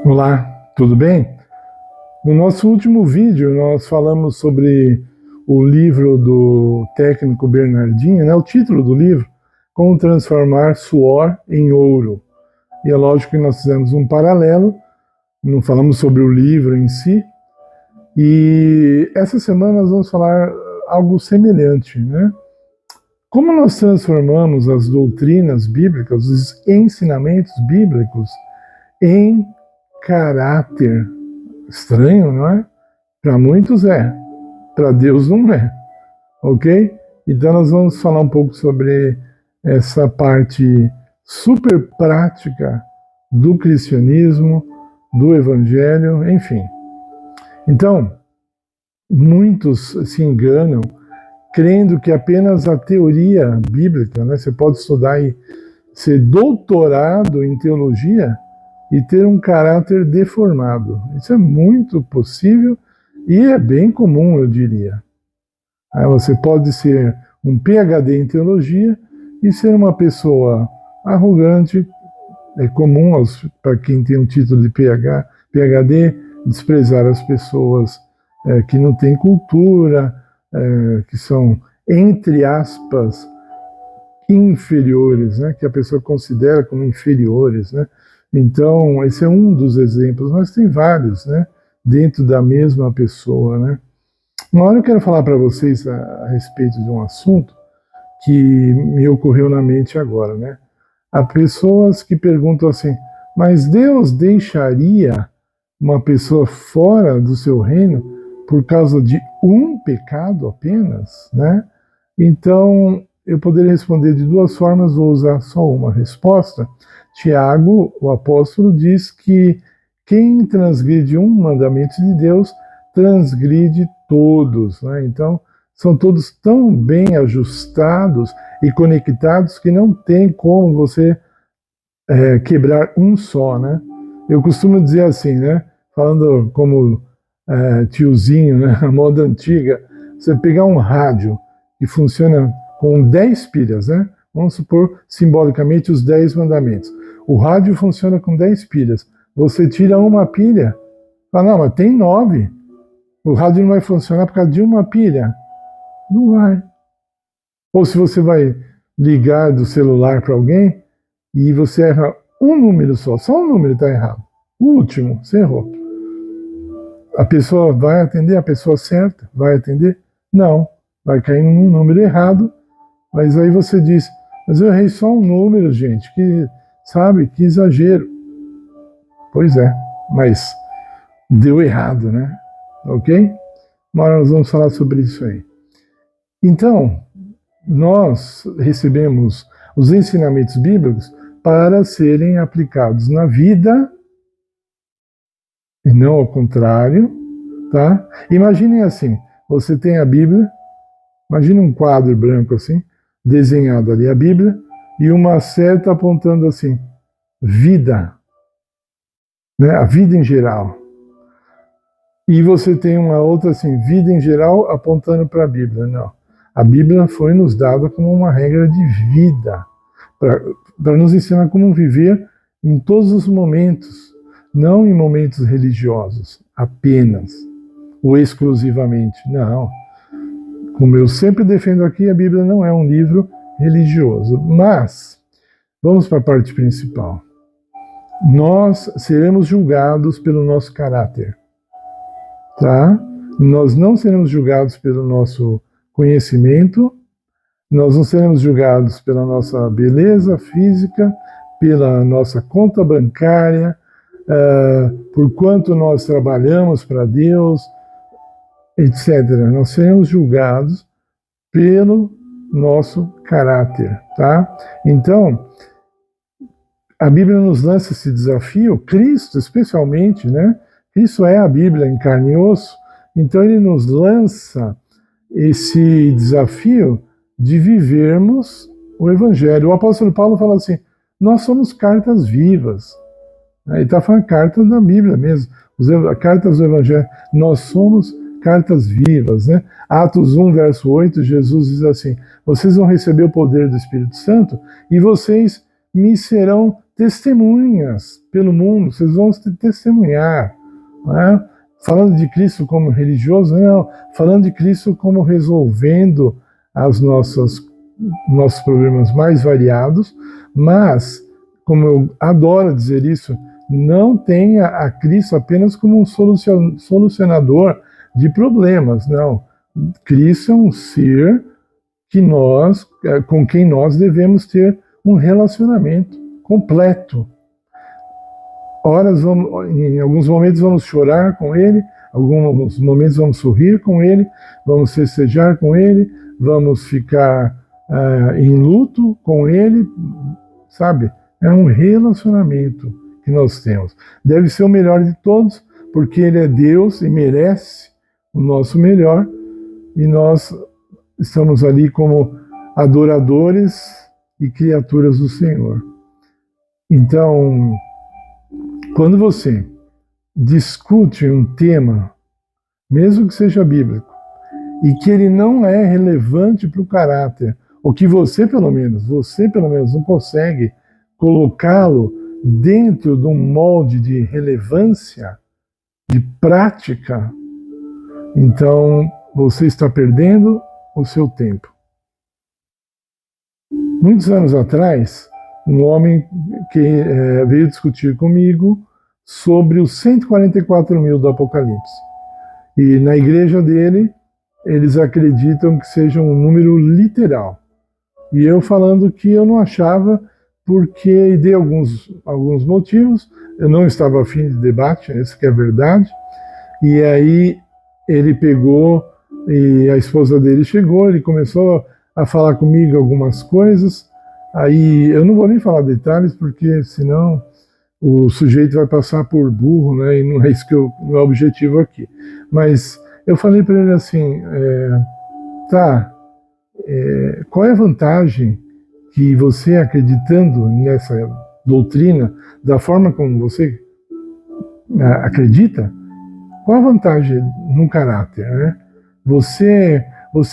Olá, tudo bem? No nosso último vídeo nós falamos sobre o livro do técnico Bernardinho, né? O título do livro, Como Transformar Suor em Ouro. E é lógico que nós fizemos um paralelo, não falamos sobre o livro em si, e essa semana nós vamos falar algo semelhante, né? Como nós transformamos as doutrinas bíblicas, os ensinamentos bíblicos em caráter. Estranho, não é? Para muitos é, para Deus não é, ok? Então nós vamos falar um pouco sobre essa parte super prática do cristianismo, do evangelho, enfim. Então, muitos se enganam crendo que apenas a teoria bíblica, né? Você pode estudar e ser doutorado em teologia e ter um caráter deformado. Isso é muito possível e é bem comum, eu diria. Você pode ser um PhD em teologia e ser uma pessoa arrogante. É comum para quem tem um título de PhD desprezar as pessoas que não têm cultura, que são, entre aspas, inferiores, né? Que a pessoa considera como inferiores, né? Então, esse é um dos exemplos, mas tem vários, né, dentro da mesma pessoa, né. Uma hora eu quero falar para vocês a respeito de um assunto que me ocorreu na mente agora, né. Há pessoas que perguntam assim, mas Deus deixaria uma pessoa fora do seu reino por causa de um pecado apenas, né? Então, eu poderia responder de duas formas, vou usar só uma resposta. Tiago, o apóstolo, diz que quem transgride um mandamento de Deus, transgride todos, né? Então, são todos tão bem ajustados e conectados que não tem como você quebrar um só, né? Eu costumo dizer assim, né? Falando como tiozinho, né? A moda antiga, você pegar um rádio que funciona com 10 pilhas, né? Vamos supor, simbolicamente, os 10 mandamentos. O rádio funciona com 10 pilhas. Você tira uma pilha, fala, não, mas tem 9. O rádio não vai funcionar por causa de uma pilha. Não vai. Ou se você vai ligar do celular para alguém e você erra um número só um número está errado. O último, você errou. A pessoa vai atender a pessoa certa? Vai atender? Não. Vai cair num número errado, mas aí você diz, mas eu errei só um número, gente, que exagero. Pois é, mas deu errado, né? Ok? Uma hora nós vamos falar sobre isso aí. Então, nós recebemos os ensinamentos bíblicos para serem aplicados na vida e não ao contrário, tá? Imaginem assim, você tem a Bíblia, imagine um quadro branco assim, desenhado ali a Bíblia, e uma seta apontando assim, vida, né? A vida em geral. E você tem uma outra assim, vida em geral apontando para a Bíblia. Não. A Bíblia foi nos dada como uma regra de vida, para nos ensinar como viver em todos os momentos, não em momentos religiosos, apenas, ou exclusivamente. Não. Como eu sempre defendo aqui, a Bíblia não é um livro religioso. Mas, vamos para a parte principal. Nós seremos julgados pelo nosso caráter. Tá? Nós não seremos julgados pelo nosso conhecimento, nós não seremos julgados pela nossa beleza física, pela nossa conta bancária, por quanto nós trabalhamos para Deus, etc. Nós seremos julgados pelo nosso caráter, tá? Então, a Bíblia nos lança esse desafio, Cristo especialmente, né? Cristo é a Bíblia em carne e osso, então ele nos lança esse desafio de vivermos o Evangelho. O apóstolo Paulo fala assim, nós somos cartas vivas. Ele está falando cartas da Bíblia mesmo, cartas do Evangelho. Nós somos cartas vivas, né? Atos 1, verso 8, Jesus diz assim, vocês vão receber o poder do Espírito Santo e vocês me serão testemunhas pelo mundo, vocês vão testemunhar, né? Falando de Cristo como religioso, não, falando de Cristo como resolvendo nossos problemas mais variados, mas, como eu adoro dizer isso, não tenha a Cristo apenas como um solucionador de problemas, não. Cristo é um ser com quem nós devemos ter um relacionamento completo. Em alguns momentos vamos chorar com Ele, alguns momentos vamos sorrir com Ele, vamos festejar com Ele, vamos ficar em luto com Ele, sabe? É um relacionamento que nós temos. Deve ser o melhor de todos, porque Ele é Deus e merece o nosso melhor, e nós estamos ali como adoradores e criaturas do Senhor. Então, quando você discute um tema, mesmo que seja bíblico, e que ele não é relevante para o caráter, ou que você pelo menos não consegue colocá-lo dentro de um molde de relevância, de prática, então você está perdendo o seu tempo. Muitos anos atrás, um homem que veio discutir comigo sobre os 144.000 do Apocalipse. E na igreja dele, eles acreditam que seja um número literal. E eu falando que eu não achava, porque dei alguns motivos, eu não estava afim de debate, isso que é verdade. E aí ele pegou, e a esposa dele chegou, ele começou a falar comigo algumas coisas. Aí eu não vou nem falar detalhes, porque senão o sujeito vai passar por burro, né? E não é isso que o meu objetivo aqui. Mas eu falei para ele assim, qual é a vantagem que você, acreditando nessa doutrina, da forma como você acredita, qual a vantagem no caráter, né? Você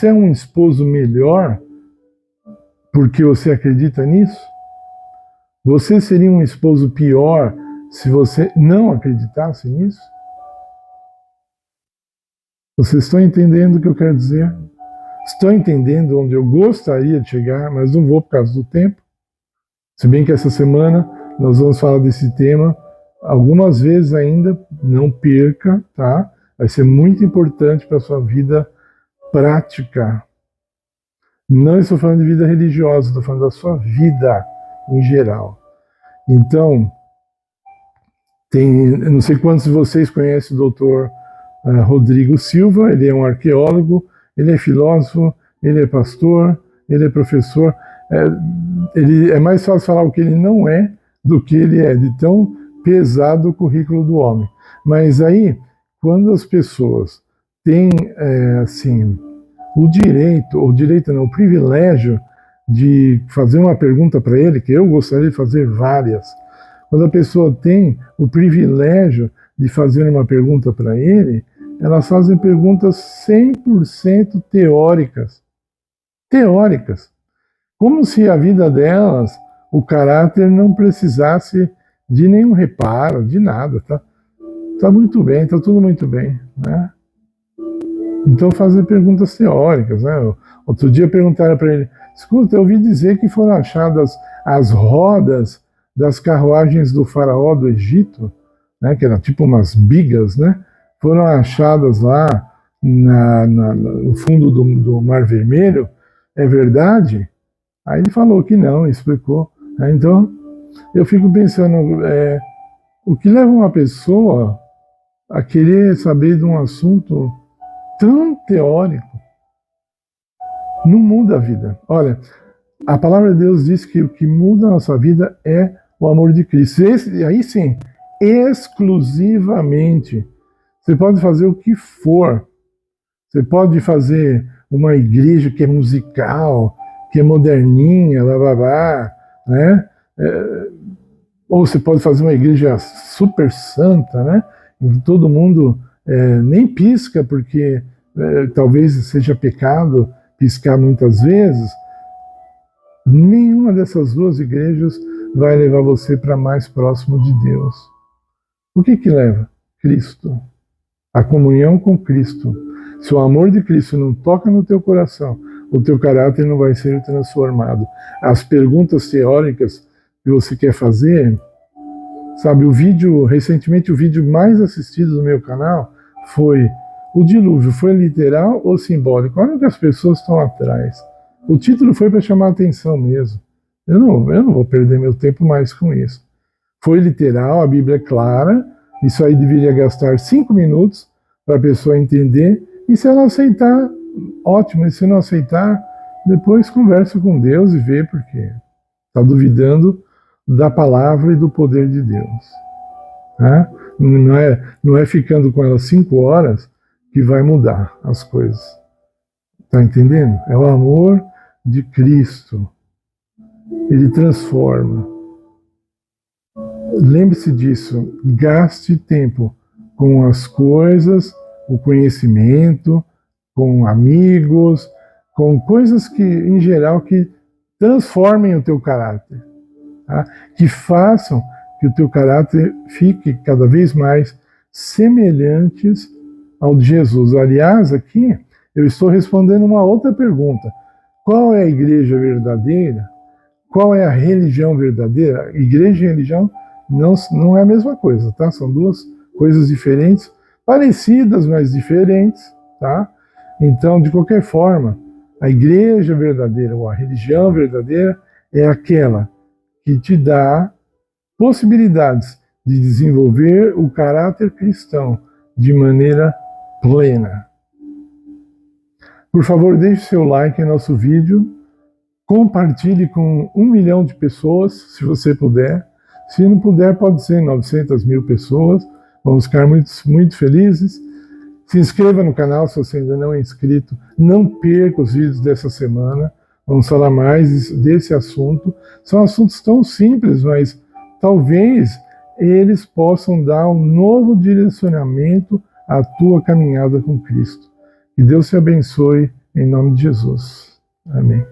é um esposo melhor porque você acredita nisso? Você seria um esposo pior se você não acreditasse nisso? Vocês estão entendendo o que eu quero dizer? Estão entendendo onde eu gostaria de chegar, mas não vou por causa do tempo? Se bem que essa semana nós vamos falar desse tema algumas vezes ainda, não perca, tá? Vai ser muito importante para a sua vida prática. Não estou falando de vida religiosa, estou falando da sua vida em geral. Então, eu não sei quantos de vocês conhecem o doutor Rodrigo Silva, ele é um arqueólogo, ele é filósofo, ele é pastor, ele é professor. É mais fácil falar o que ele não é do que ele é, de tão pesado o currículo do homem. Mas aí, quando as pessoas têm, o privilégio de fazer uma pergunta para ele, que eu gostaria de fazer várias, quando a pessoa tem o privilégio de fazer uma pergunta para ele, elas fazem perguntas 100% teóricas. Teóricas. Como se a vida delas, o caráter não precisasse de nenhum reparo, de nada. Tá muito bem, está tudo muito bem, né? Então fazem perguntas teóricas, né? Outro dia perguntaram para ele, escuta, eu ouvi dizer que foram achadas as rodas das carruagens do faraó do Egito, né? Que eram tipo umas bigas, né? Foram achadas lá no fundo do Mar Vermelho. É verdade? Aí ele falou que não, explicou. Então, eu fico pensando, o que leva uma pessoa a querer saber de um assunto tão teórico? Não muda a vida. Olha, a palavra de Deus diz que o que muda a nossa vida é o amor de Cristo. Aí sim, exclusivamente. Você pode fazer o que for. Você pode fazer uma igreja que é musical, que é moderninha, blá, blá, blá, né? Ou você pode fazer uma igreja super santa, né? Todo mundo nem pisca, porque talvez seja pecado piscar muitas vezes. Nenhuma dessas duas igrejas vai levar você para mais próximo de Deus. O que que leva? Cristo. A comunhão com Cristo. Se o amor de Cristo não toca no teu coração, o teu caráter não vai ser transformado. As perguntas teóricas que você quer fazer, sabe, recentemente o vídeo mais assistido do meu canal foi: o dilúvio foi literal ou simbólico? Olha o que as pessoas estão atrás. O título foi para chamar a atenção mesmo. Eu não vou perder meu tempo mais com isso. Foi literal, a Bíblia é clara, isso aí deveria gastar 5 minutos para a pessoa entender, e se ela aceitar, ótimo, e se não aceitar, depois conversa com Deus e vê porque está duvidando da palavra e do poder de Deus. Né? Não é ficando com ela 5 horas que vai mudar as coisas. Está entendendo? É o amor de Cristo. Ele transforma. Lembre-se disso. Gaste tempo com as coisas, o conhecimento, com amigos, com coisas que, em geral, que transformem o teu caráter. Tá? Que façam que o teu caráter fique cada vez mais semelhantes ao de Jesus. Aliás, aqui eu estou respondendo uma outra pergunta. Qual é a igreja verdadeira? Qual é a religião verdadeira? Igreja e religião não é a mesma coisa, tá? São duas coisas diferentes, parecidas, mas diferentes, tá? Então, de qualquer forma, a igreja verdadeira ou a religião verdadeira é aquela que te dá possibilidades de desenvolver o caráter cristão de maneira plena. Por favor, deixe seu like em nosso vídeo, compartilhe com 1 milhão de pessoas, se você puder. Se não puder, pode ser 900 mil pessoas. Vamos ficar muito, muito felizes. Se inscreva no canal se você ainda não é inscrito. Não perca os vídeos dessa semana. Vamos falar mais desse assunto. São assuntos tão simples, mas talvez eles possam dar um novo direcionamento à tua caminhada com Cristo. Que Deus te abençoe em nome de Jesus. Amém.